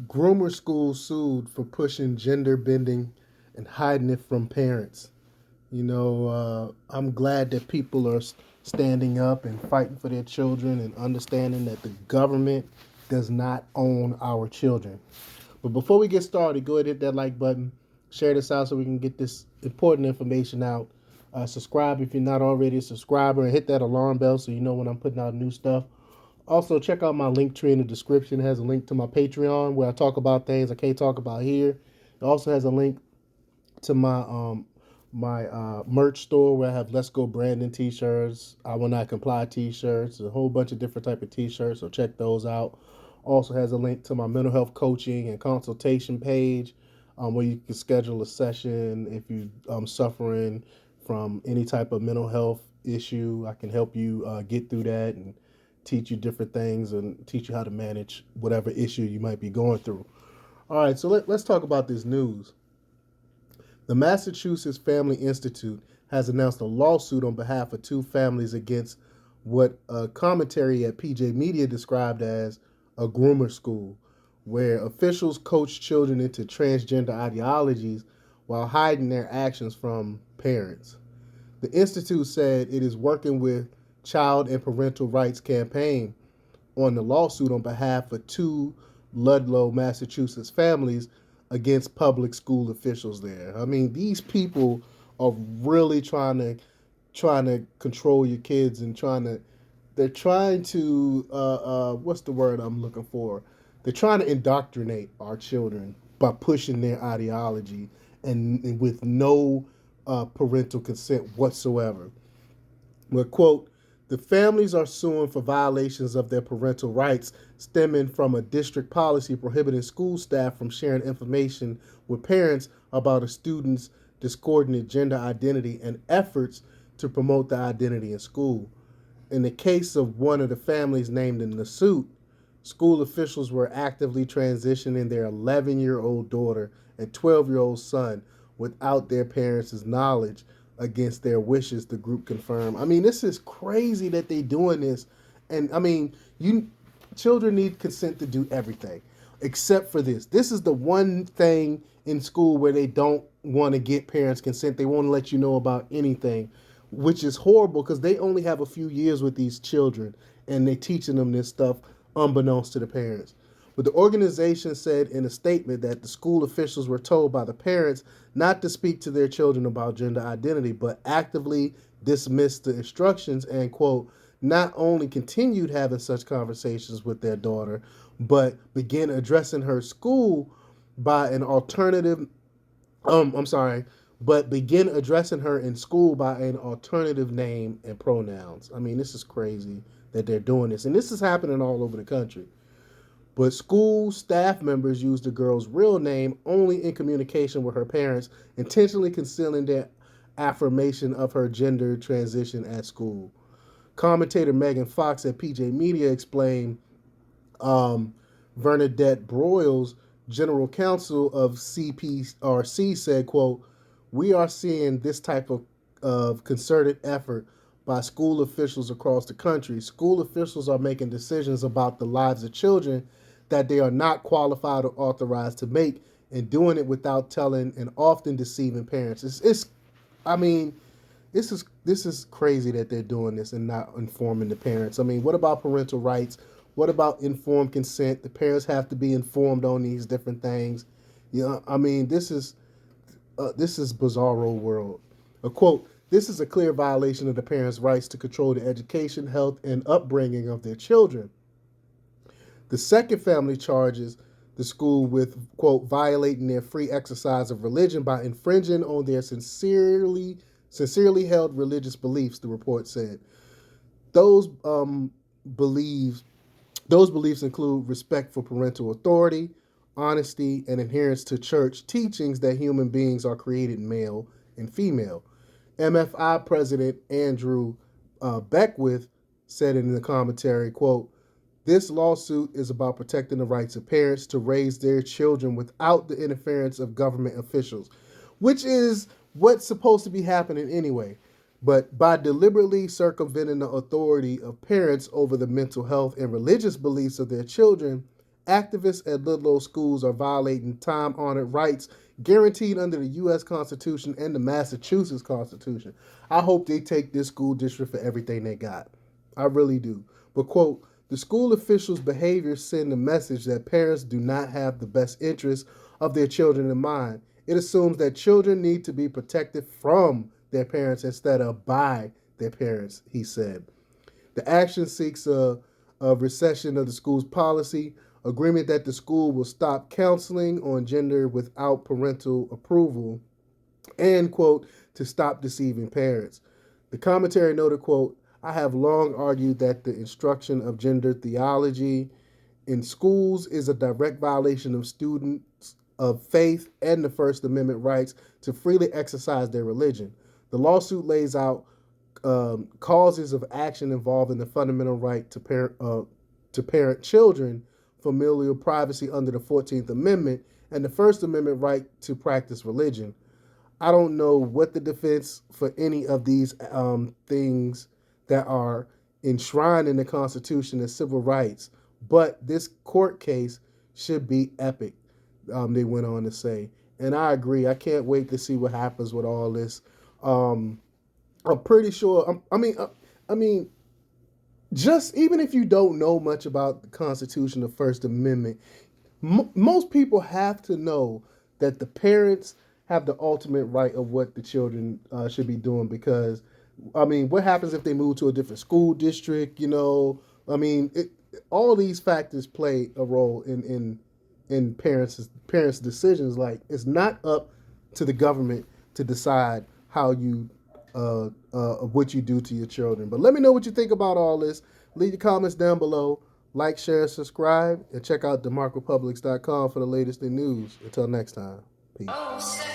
Groomer school sued for pushing gender bending and hiding it from parents. I'm glad that people are standing up and fighting for their children and understanding that the government does not own our children. But before we get started, go ahead and hit that like button, share this out so we can get this important information out. Subscribe if you're not already a subscriber, and hit that alarm bell so you know when I'm putting out new stuff. Also, check out my link tree in the description. It has a link to my Patreon where I talk about things I can't talk about here. It also has a link to my merch store where I have Let's Go Brandon t-shirts, I Will Not Comply t-shirts, a whole bunch of different type of t-shirts. So check those out. Also has a link to my mental health coaching and consultation page, where you can schedule a session if you suffering from any type of mental health issue. I can help you get through that and teach you different things and teach you how to manage whatever issue you might be going through. All right, so let's talk about this news. The Massachusetts Family Institute has announced a lawsuit on behalf of two families against what a commentary at PJ Media described as a groomer school, where officials coach children into transgender ideologies while hiding their actions from parents. The Institute said it is working with Child and Parental Rights Campaign on the lawsuit on behalf of two Ludlow, Massachusetts families against public school officials there. I mean, these people are really trying to control your kids and they're trying to what's the word I'm looking for? They're trying to indoctrinate our children by pushing their ideology and with no parental consent whatsoever. But, quote, the families are suing for violations of their parental rights stemming from a district policy prohibiting school staff from sharing information with parents about a student's discordant gender identity and efforts to promote the identity in school. In the case of one of the families named in the suit, school officials were actively transitioning their 11-year-old daughter and 12-year-old son without their parents' knowledge against their wishes, the group confirmed. I mean, this is crazy that they doing this. And I mean, you children need consent to do everything except for this. This is the one thing in school where they don't want to get parents' consent. They won't let you know about anything, which is horrible because they only have a few years with these children and they're teaching them this stuff unbeknownst to the parents. But the organization said in a statement that the school officials were told by the parents not to speak to their children about gender identity, but actively dismissed the instructions and, quote, not only continued having such conversations with their daughter, but began addressing her school by an alternative, I'm sorry, but begin addressing her in school by an alternative name and pronouns. I mean, this is crazy that they're doing this. And this is happening all over the country. But school staff members used the girl's real name only in communication with her parents, intentionally concealing their affirmation of her gender transition at school. Commentator Megan Fox at PJ Media explained Bernadette Broyles, general counsel of CPRC, said, quote, we are seeing this type of concerted effort by school officials across the country. School officials are making decisions about the lives of children that they are not qualified or authorized to make, and doing it without telling and often deceiving parents. I mean, this is crazy that they're doing this and not informing the parents. I mean, what about parental rights? What about informed consent? The parents have to be informed on these different things. I mean, this is bizarro world. A quote: this is a clear violation of the parents' rights to control the education, health, and upbringing of their children. The second family charges the school with, quote, violating their free exercise of religion by infringing on their sincerely held religious beliefs, the report said. Those beliefs those beliefs include respect for parental authority, honesty, and adherence to church teachings that human beings are created male and female. MFI President Andrew Beckwith said in the commentary, quote, this lawsuit is about protecting the rights of parents to raise their children without the interference of government officials, which is what's supposed to be happening anyway. But by deliberately circumventing the authority of parents over the mental health and religious beliefs of their children Activists at little old schools are violating time honored rights guaranteed under the U.S. Constitution and the Massachusetts Constitution. I hope they take this school district for everything they got. I really do. But, quote, the school officials' behavior send a message that parents do not have the best interests of their children in mind. It assumes that children need to be protected from their parents instead of by their parents, he said. The action seeks a recession of the school's policy, agreement that the school will stop counseling on gender without parental approval, and, quote, to stop deceiving parents. The commentary noted, quote, I have long argued that the instruction of gender theology in schools is a direct violation of students of faith and the First Amendment rights to freely exercise their religion. The lawsuit lays out causes of action involving the fundamental right to parent children, familial privacy under the 14th Amendment, and the First Amendment right to practice religion. I don't know what the defense for any of these things that are enshrined in the Constitution as civil rights, but this court case should be epic, they went on to say. And I agree. I can't wait to see what happens with all this. Um, I'm pretty sure. I mean, just even if you don't know much about the Constitution, the First Amendment, most people have to know that the parents have the ultimate right of what the children should be doing. Because, I mean, what happens if they move to a different school district? I mean, all these factors play a role in parents' decisions. Like, it's not up to the government to decide how you what you do to your children. But let me know what you think about all this. Leave your comments down below. Like, share, subscribe, and check out demarcopublics.com for the latest in news. Until next time, peace.